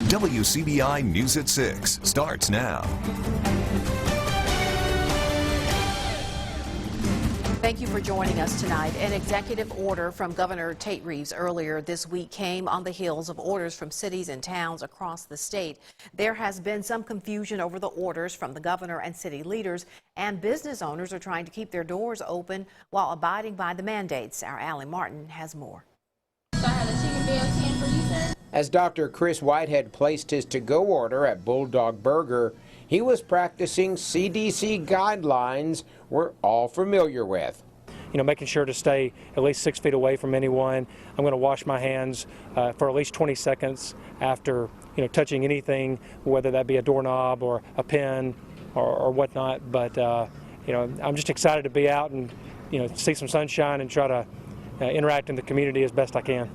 WCBI News at 6 starts now. Thank you for joining us tonight. An executive order from Governor Tate Reeves earlier this week came on the heels of orders from cities and towns across the state. There has been some confusion over the orders from the governor and city leaders, and business owners are trying to keep their doors open while abiding by the mandates. Our Allie Martin has more. So I have a chicken BLT for you, sir. As Dr. Chris Whitehead placed his to-go order at Bulldog Burger, he was practicing CDC guidelines we're all familiar with. Making sure to stay at least 6 feet away from anyone. I'm going to wash my hands for at least 20 seconds after, touching anything, whether that be a doorknob or a pen or whatnot. But, I'm just excited to be out and, see some sunshine and try to interact in the community as best I can.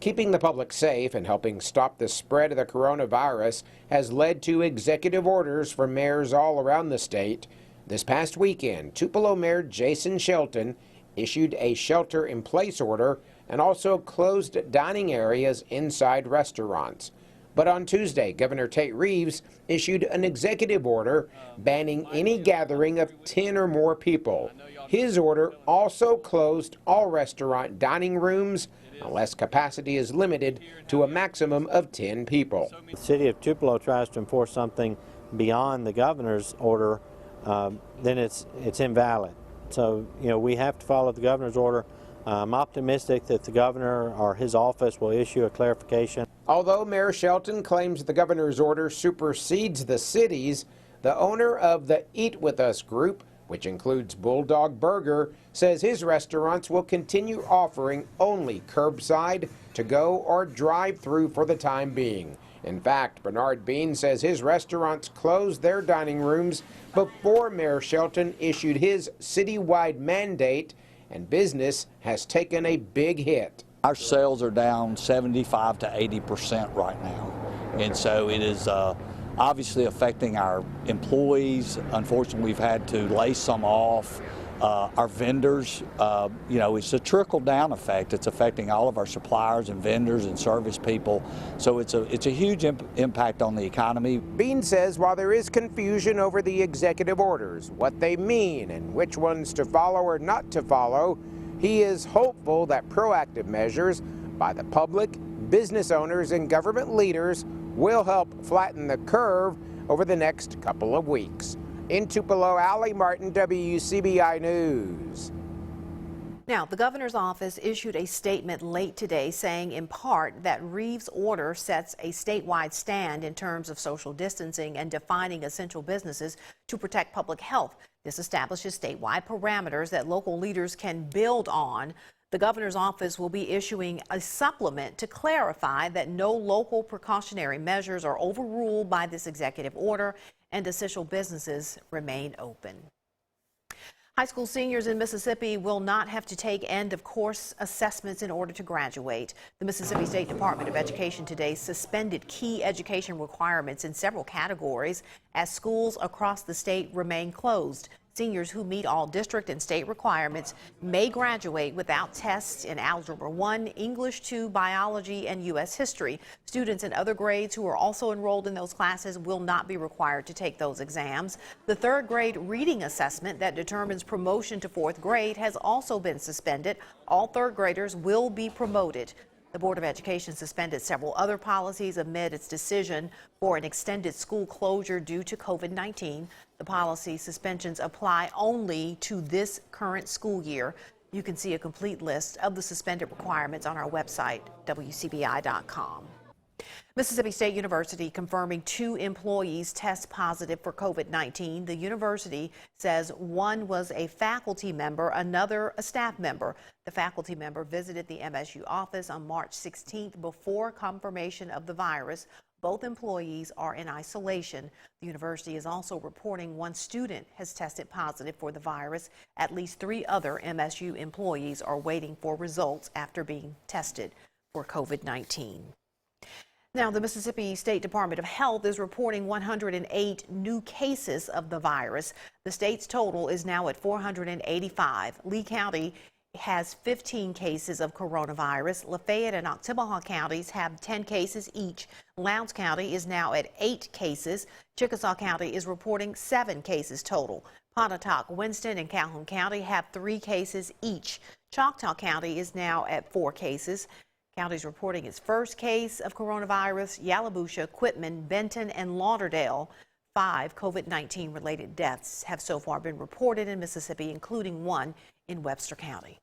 Keeping the public safe and helping stop the spread of the coronavirus has led to executive orders from mayors all around the state. This past weekend, Tupelo Mayor Jason Shelton issued a shelter-in-place order and also closed dining areas inside restaurants. But on Tuesday, Governor Tate Reeves issued an executive order banning any gathering of 10 or more people. His order also closed all restaurant dining rooms unless capacity is limited to a maximum of 10 people. The city of Tupelo tries to enforce something beyond the governor's order, then it's invalid. So, we have to follow the governor's order. I'm optimistic that the governor or his office will issue a clarification. Although Mayor Shelton claims the governor's order supersedes the city's, the owner of the Eat With Us group, which includes Bulldog Burger, says his restaurants will continue offering only curbside, to-go, or drive-through for the time being. In fact, Bernard Bean says his restaurants closed their dining rooms before Mayor Shelton issued his citywide mandate, and business has taken a big hit. Our sales are down 75 to 80% right now, and so it is obviously affecting our employees. Unfortunately, we've had to lay some off. Our vendors, it's a trickle-down effect. It's affecting all of our suppliers and vendors and service people. So it's a huge impact on the economy. Bean says while there is confusion over the executive orders, what they mean and which ones to follow or not to follow, he is hopeful that proactive measures by the public, business owners, and government leaders will help flatten the curve over the next couple of weeks. In Tupelo, Allie Martin, WCBI News. Now, the governor's office issued a statement late today saying in part that Reeves' order sets a statewide stand in terms of social distancing and defining essential businesses to protect public health. This establishes statewide parameters that local leaders can build on. The governor's office will be issuing a supplement to clarify that no local precautionary measures are overruled by this executive order and essential businesses remain open. High school seniors in Mississippi will not have to take end-of-course assessments in order to graduate. The Mississippi State Department of Education today suspended key education requirements in several categories as schools across the state remain closed. Seniors who meet all district and state requirements may graduate without tests in Algebra 1, English 2, Biology, and U.S. History. Students in other grades who are also enrolled in those classes will not be required to take those exams. The third grade reading assessment that determines promotion to fourth grade has also been suspended. All third graders will be promoted. The Board of Education suspended several other policies amid its decision for an extended school closure due to COVID-19. The policy suspensions apply only to this current school year. You can see a complete list of the suspended requirements on our website, WCBI.com. Mississippi State University confirming 2 employees test positive for COVID-19. The university says one was a faculty member, another a staff member. The faculty member visited the MSU office on March 16th before confirmation of the virus. Both employees are in isolation. The university is also reporting 1 student has tested positive for the virus. At least 3 other MSU employees are waiting for results after being tested for COVID-19. Now, the Mississippi State Department of Health is reporting 108 new cases of the virus. The state's total is now at 485. Lee County has 15 cases of coronavirus. Lafayette and Oktibbeha counties have 10 cases each. Lowndes County is now at 8 cases. Chickasaw County is reporting 7 cases total. Pontotoc, Winston, and Calhoun County have 3 cases each. Choctaw County is now at 4 cases. Counties reporting its first case of coronavirus: Yalobusha, Quitman, Benton, and Lauderdale. 5 COVID-19 related deaths have so far been reported in Mississippi, including 1 in Webster County.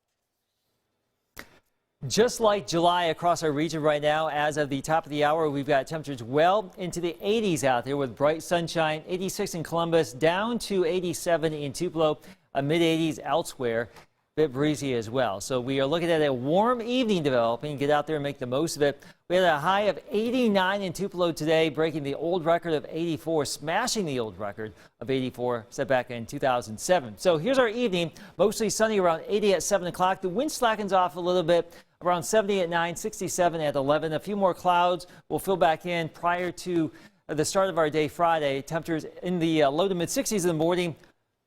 Just like July across our region right now, as of the top of the hour, we've got temperatures well into the 80s out there with bright sunshine. 86 in Columbus, down to 87 in Tupelo, mid-80s elsewhere. Bit breezy as well. So we are looking at a warm evening developing. Get out there and make the most of it. We had a high of 89 in Tupelo today, breaking the old record of 84, smashing the old record of 84 set back in 2007. So here's our evening. Mostly sunny, around 80 at 7 o'clock. The wind slackens off a little bit, around 70 at 9, 67 at 11. A few more clouds will fill back in prior to the start of our day Friday. Temperatures in the low to mid 60s in the morning.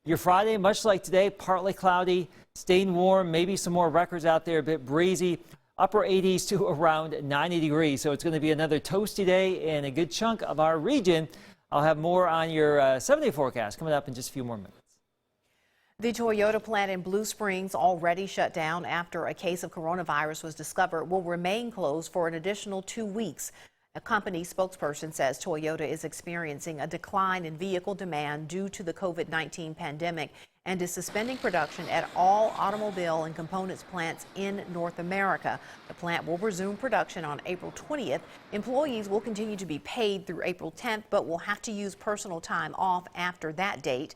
Your Friday, much like today, partly cloudy, staying warm, maybe some more records out there, a bit breezy, upper 80s to around 90 degrees. So it's going to be another toasty day in a good chunk of our region. I'll have more on your 7-day forecast coming up in just a few more minutes. The Toyota plant in Blue Springs, already shut down after a case of coronavirus was discovered, will remain closed for an additional 2 weeks. A company spokesperson says Toyota is experiencing a decline in vehicle demand due to the COVID-19 pandemic and is suspending production at all automobile and components plants in North America. The plant will resume production on April 20th. Employees will continue to be paid through April 10th, but will have to use personal time off after that date.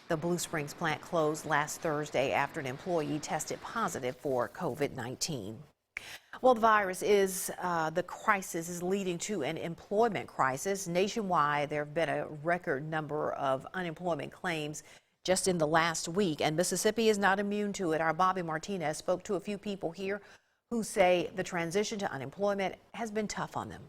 The Blue Springs plant closed last Thursday after an employee tested positive for COVID-19. Well, the virus the crisis is leading to an employment crisis. Nationwide, there have been a record number of unemployment claims just in the last week, and Mississippi is not immune to it. Our Bobby Martinez spoke to a few people here who say the transition to unemployment has been tough on them.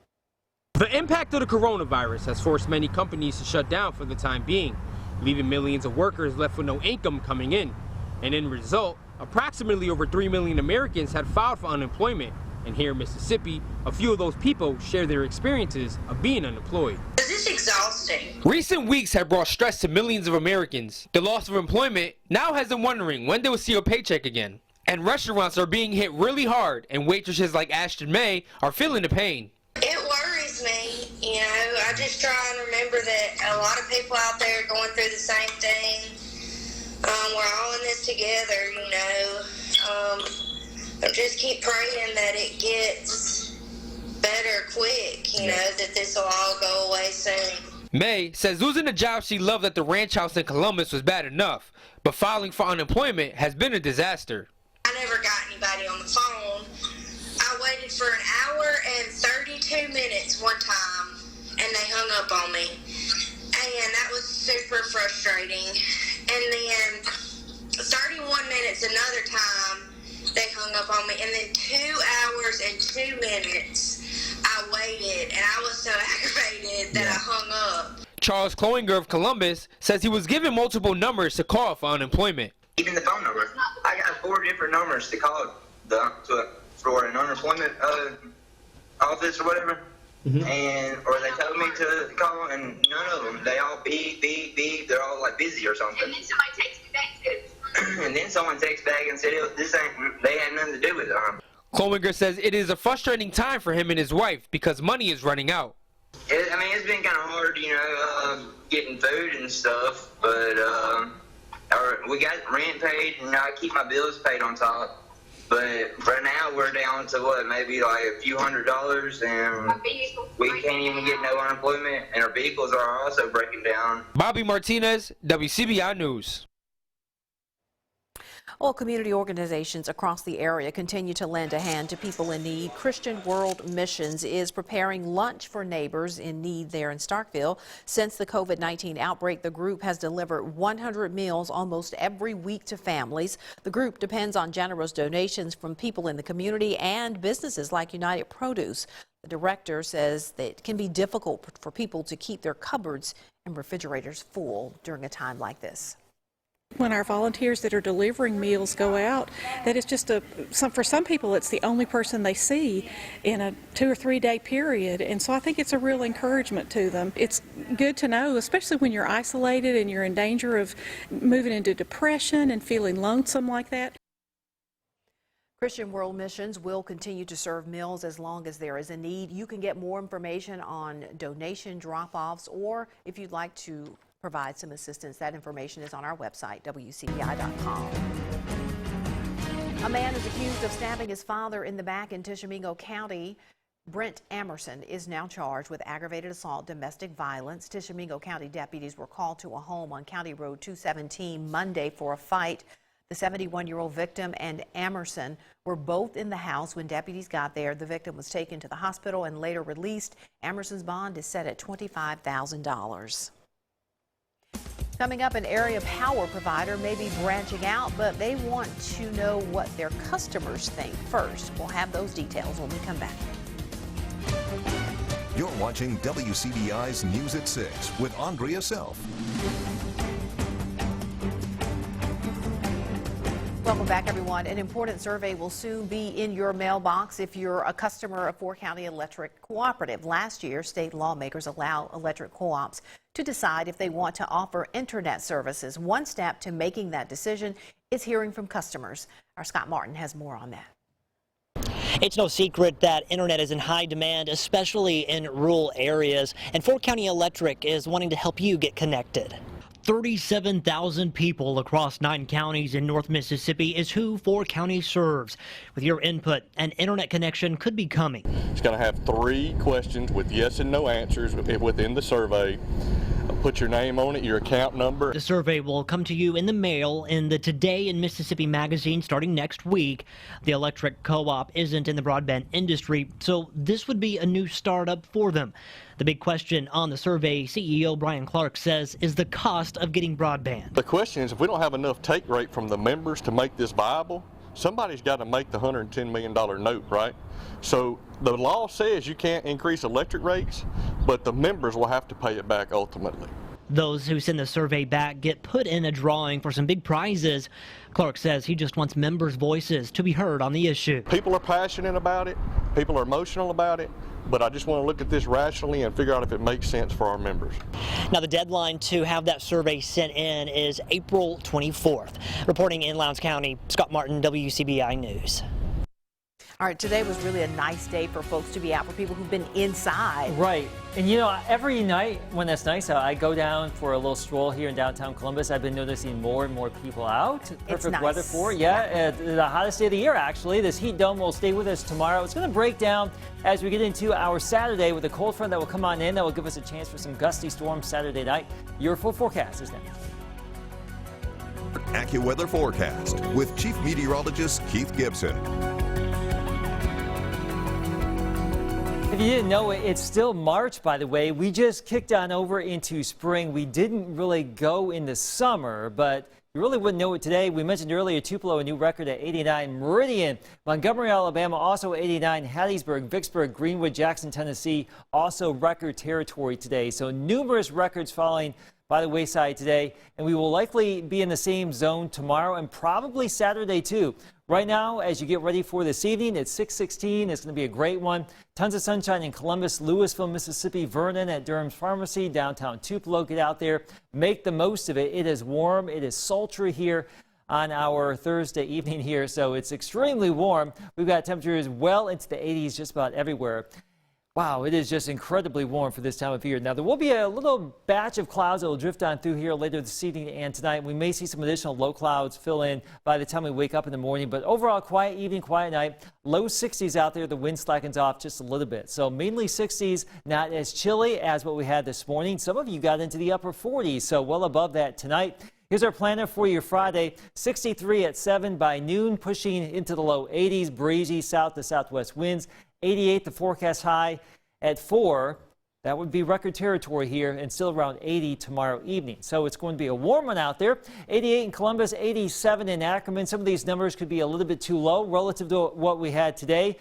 The impact of the coronavirus has forced many companies to shut down for the time being, leaving millions of workers left with no income coming in. And in result, approximately over 3 million Americans had filed for unemployment. And here in Mississippi, a few of those people share their experiences of being unemployed. It's exhausting. Recent weeks have brought stress to millions of Americans. The loss of employment now has them wondering when they will see a paycheck again. And restaurants are being hit really hard, and waitresses like Ashton May are feeling the pain. It worries me, you know. I just try and remember that a lot of people out there are going through the same thing. We're all in this together, you know. I just keep praying that it gets better quick, you know, that this will all go away soon. May says losing the job she loved at the ranch house in Columbus was bad enough, but filing for unemployment has been a disaster. I never got anybody on the phone. I waited for an hour and 32 minutes one time, and they hung up on me. And that was super frustrating. And then 31 minutes another time, they hung up on me. And then 2 hours and 2 minutes, I waited, and I was so aggravated that I hung up. Charles Cloinger of Columbus says he was given multiple numbers to call for unemployment. Even the phone number. I got 4 different numbers to call for an unemployment office or whatever. And or they told me to call, and none of them. They all beep, beep, beep. They're all like busy or something. And then somebody texted me back too. And then someone texted back and said they had nothing to do with it. Cloinger says it is a frustrating time for him and his wife because money is running out. It's been kind of hard, you know, getting food and stuff. But we got rent paid, and I keep my bills paid on top. But right now we're down to what, maybe like a few $100s, and we can't even get no unemployment, and our vehicles are also breaking down. Bobby Martinez, WCBI News. Well, community organizations across the area continue to lend a hand to people in need. Christian World Missions is preparing lunch for neighbors in need there in Starkville. Since the COVID-19 outbreak, the group has delivered 100 meals almost every week to families. The group depends on generous donations from people in the community and businesses like United Produce. The director says that it can be difficult for people to keep their cupboards and refrigerators full during a time like this. When our volunteers that are delivering meals go out, that is just for some people it's the only person they see in a 2 or 3 day period, and so I think it's a real encouragement to them. It's good to know, especially when you're isolated and you're in danger of moving into depression and feeling lonesome like that. Christian World Missions will continue to serve meals as long as there is a need. You can get more information on donation drop-offs, or if you'd like to provide some assistance, that information is on our website, WCBI.com. A man is accused of stabbing his father in the back in Tishomingo County. Brent Amerson is now charged with aggravated assault, domestic violence. Tishomingo County deputies were called to a home on County Road 217 Monday for a fight. The 71-year-old victim and Amerson were both in the house when deputies got there. The victim was taken to the hospital and later released. Amerson's bond is set at $25,000. Coming up, an area power provider may be branching out, but they want to know what their customers think first. We'll have those details when we come back. You're watching WCBI's News at 6 with Andrea Self. Welcome back, everyone. An important survey will soon be in your mailbox if you're a customer of Fort County Electric Cooperative. Last year, state lawmakers allow electric co-ops to decide if they want to offer internet services. One step to making that decision is hearing from customers. Our Scott Martin has more on that. It's no secret that internet is in high demand, especially in rural areas, and Fort County Electric is wanting to help you get connected. 37,000 people across 9 counties in North Mississippi is who Fort County serves. With your input, an internet connection could be coming. It's going to have 3 questions with yes and no answers within the survey. Put your name on it, your account number. The survey will come to you in the mail in the Today in Mississippi magazine starting next week. The electric co-op isn't in the broadband industry, so this would be a new startup for them. The big question on the survey, CEO Brian Clark says, is the cost of getting broadband. The question is, if we don't have enough take rate from the members to make this viable, somebody's got to make the $110 million note, right? So the law says you can't increase electric rates, but the members will have to pay it back ultimately. Those who send the survey back get put in a drawing for some big prizes. Clark says he just wants members' voices to be heard on the issue. People are passionate about it, people are emotional about it, but I just want to look at this rationally and figure out if it makes sense for our members. Now, the deadline to have that survey sent in is April 24th. Reporting in Lowndes County, Scott Martin, WCBI News. All right, today was really a nice day for folks to be out, for people who've been inside. Right. And you know, every night when it's nice out, I go down for a little stroll here in downtown Columbus. I've been noticing more and more people out. Perfect nice. Weather for it. Yeah, the hottest day of the year, actually. This heat dome will stay with us tomorrow. It's going to break down as we get into our Saturday with a cold front that will come on in. That will give us a chance for some gusty storms Saturday night. Your full forecast is next. AccuWeather forecast with Chief Meteorologist Keith Gibson. If you didn't know it, it's still March, by the way. We just kicked on over into spring. We didn't really go into summer, but you really wouldn't know it today. We mentioned earlier Tupelo, a new record at 89. Meridian, Montgomery, Alabama, also 89. Hattiesburg, Vicksburg, Greenwood, Jackson, Tennessee, also record territory today. So numerous records falling by the wayside today, and we will likely be in the same zone tomorrow and probably Saturday too. Right now, as you get ready for this evening, it's 6:16. It's going to be a great one. Tons of sunshine in Columbus, Louisville, Mississippi, Vernon at Durham's Pharmacy, downtown Tupelo. Get out there, make the most of it. It is warm. It is sultry here on our Thursday evening here, so it's extremely warm. We've got temperatures well into the 80s just about everywhere. Wow, it is just incredibly warm for this time of year. Now, there will be a little batch of clouds that will drift on through here later this evening and tonight. We may see some additional low clouds fill in by the time we wake up in the morning. But overall, quiet evening, quiet night. Low 60s out there. The wind slackens off just a little bit. So mainly 60s, not as chilly as what we had this morning. Some of you got into the upper 40s, so well above that tonight. Here's our planner for your Friday. 63 at 7 by noon, pushing into the low 80s. Breezy south to southwest winds. 88 the forecast high at 4. That would be record territory here, and still around 80 tomorrow evening. So it's going to be a warm one out there. 88 in Columbus, 87 in Ackerman. Some of these numbers could be a little bit too low relative to what we had today.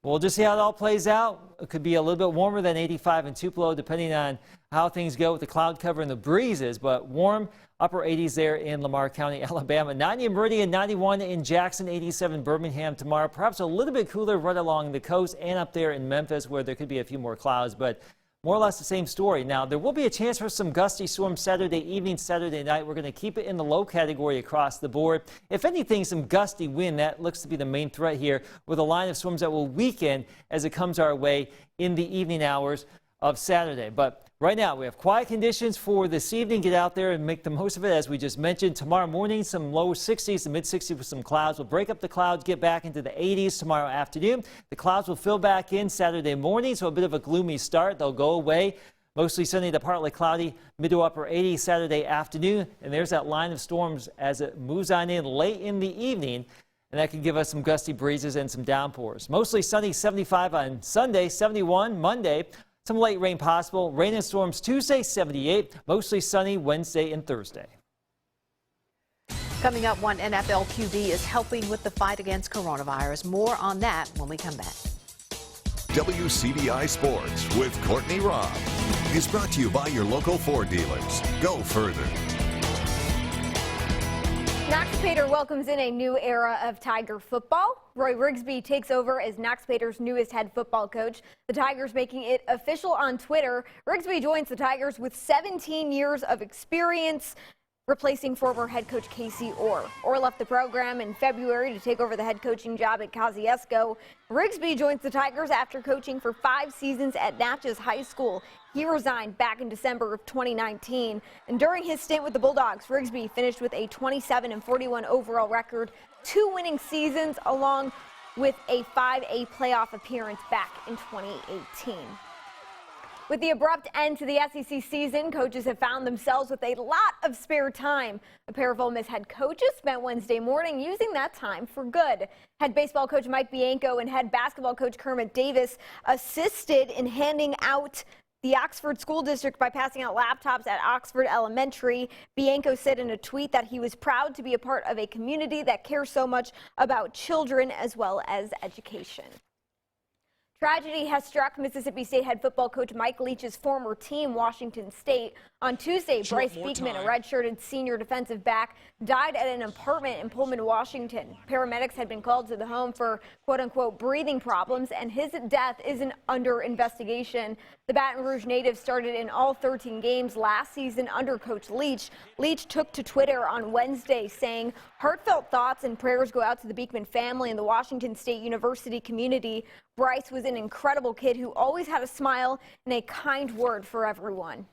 We'll just see how it all plays out. It could be a little bit warmer than 85 in Tupelo, depending on how things go with the cloud cover and the breezes, but warm upper 80s there in Lamar County, Alabama. 90 in Meridian, 91 in Jackson, 87 Birmingham tomorrow. Perhaps a little bit cooler right along the coast and up there in Memphis, where there could be a few more clouds, but more or less the same story. Now, there will be a chance for some gusty storms Saturday evening, Saturday night. We're going to keep it in the low category across the board. If anything, some gusty wind. That looks to be the main threat here, with a line of storms that will weaken as it comes our way in the evening hours of Saturday. But right now, we have quiet conditions for this evening. Get out there and make the most of it, as we just mentioned. Tomorrow morning, some low 60s to mid 60s with some clouds. We'll break up the clouds, get back into the 80s tomorrow afternoon. The clouds will fill back in Saturday morning, so a bit of a gloomy start. They'll go away. Mostly sunny to partly cloudy, mid to upper 80s Saturday afternoon. And there's that line of storms as it moves on in late in the evening. And that can give us some gusty breezes and some downpours. Mostly sunny, 75 on Sunday, 71 Monday. Some late rain possible. Rain and storms Tuesday, 78. Mostly sunny Wednesday and Thursday. Coming up, one NFL QB is helping with the fight against coronavirus. More on that when we come back. WCBI Sports with Courtney Robb is brought to you by your local Ford dealers. Go further. Noxapater welcomes in a new era of Tiger football. Roy Rigsby takes over as Noxapater's newest head football coach. The Tigers making it official on Twitter. Rigsby joins the Tigers with 17 years of experience, replacing former head coach Casey Orr. Orr left the program in February to take over the head coaching job at Kosciuszko. Rigsby joins the Tigers after coaching for 5 seasons at Natchez High School. He resigned back in December of 2019. And during his stint with the Bulldogs, Rigsby finished with a 27-41 overall record, 2 winning seasons, along with a 5A playoff appearance back in 2018. With the abrupt end to the SEC season, coaches have found themselves with a lot of spare time. A pair of Ole Miss head coaches spent Wednesday morning using that time for good. Head baseball coach Mike Bianco and head basketball coach Kermit Davis assisted in handing out the Oxford School District by passing out laptops at Oxford Elementary. Bianco said in a tweet that he was proud to be a part of a community that cares so much about children as well as education. Tragedy has struck Mississippi State head football coach Mike Leach's former team, Washington State. On Tuesday, Bryce BEEKMAN, a redshirted senior defensive back, died at an apartment in Pullman, Washington. Paramedics had been called to the home for quote-unquote breathing problems, and his death isn't under investigation. The Baton Rouge native started in all 13 games last season under Coach Leach. Leach took to Twitter on Wednesday saying, "Heartfelt thoughts and prayers go out to the BEEKMAN family and the Washington State University community. Bryce was an incredible kid who always had a smile and a kind word for everyone."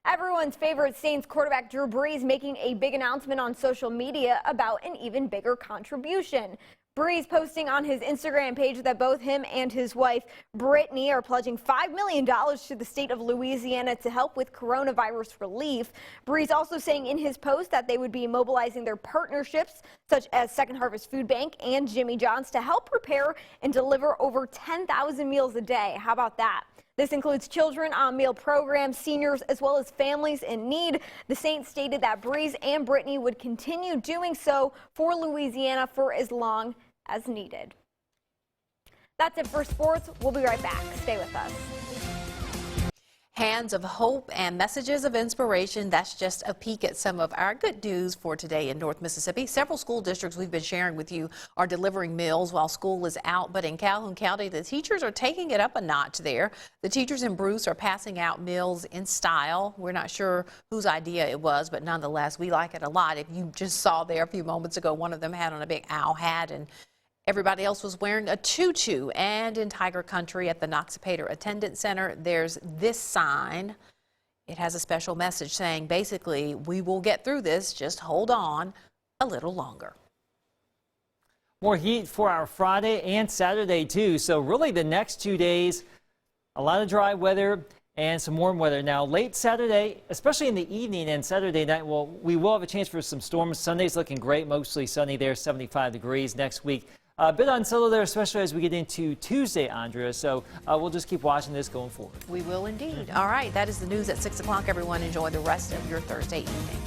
Everyone's favorite Saints quarterback Drew Brees making a big announcement on social media about an even bigger contribution. Brees posting on his Instagram page that both him and his wife, Brittany, are pledging $5 million to the state of Louisiana to help with coronavirus relief. Brees also saying in his post that they would be mobilizing their partnerships, such as Second Harvest Food Bank and Jimmy John's, to help prepare and deliver over 10,000 meals a day. How about that? This includes children on meal programs, seniors, as well as families in need. The Saints stated that Brees and Brittany would continue doing so for Louisiana for as long as needed. That's it for sports. We'll be right back. Stay with us. Hands of hope and messages of inspiration. That's just a peek at some of our good news for today in North Mississippi. Several school districts we've been sharing with you are delivering meals while school is out, but in Calhoun County, the teachers are taking it up a notch there. The teachers in Bruce are passing out meals in style. We're not sure whose idea it was, but nonetheless, we like it a lot. If you just saw there a few moments ago, one of them had on a big owl hat, and everybody else was wearing a tutu. And in Tiger Country at the Noxapater Attendance Center, there's this sign. It has a special message saying, basically, we will get through this, just hold on a little longer. More heat for our Friday and Saturday, too. So really the next 2 days, a lot of dry weather and some warm weather. Now, late Saturday, especially in the evening and Saturday night, well, we will have a chance for some storms. Sunday's looking great, mostly sunny there, 75 degrees next week. A bit unsettled there, especially as we get into Tuesday, Andrea. So we'll just keep watching this going forward. We will indeed. All right, that is the news at 6 o'clock, everyone. Enjoy the rest of your Thursday evening.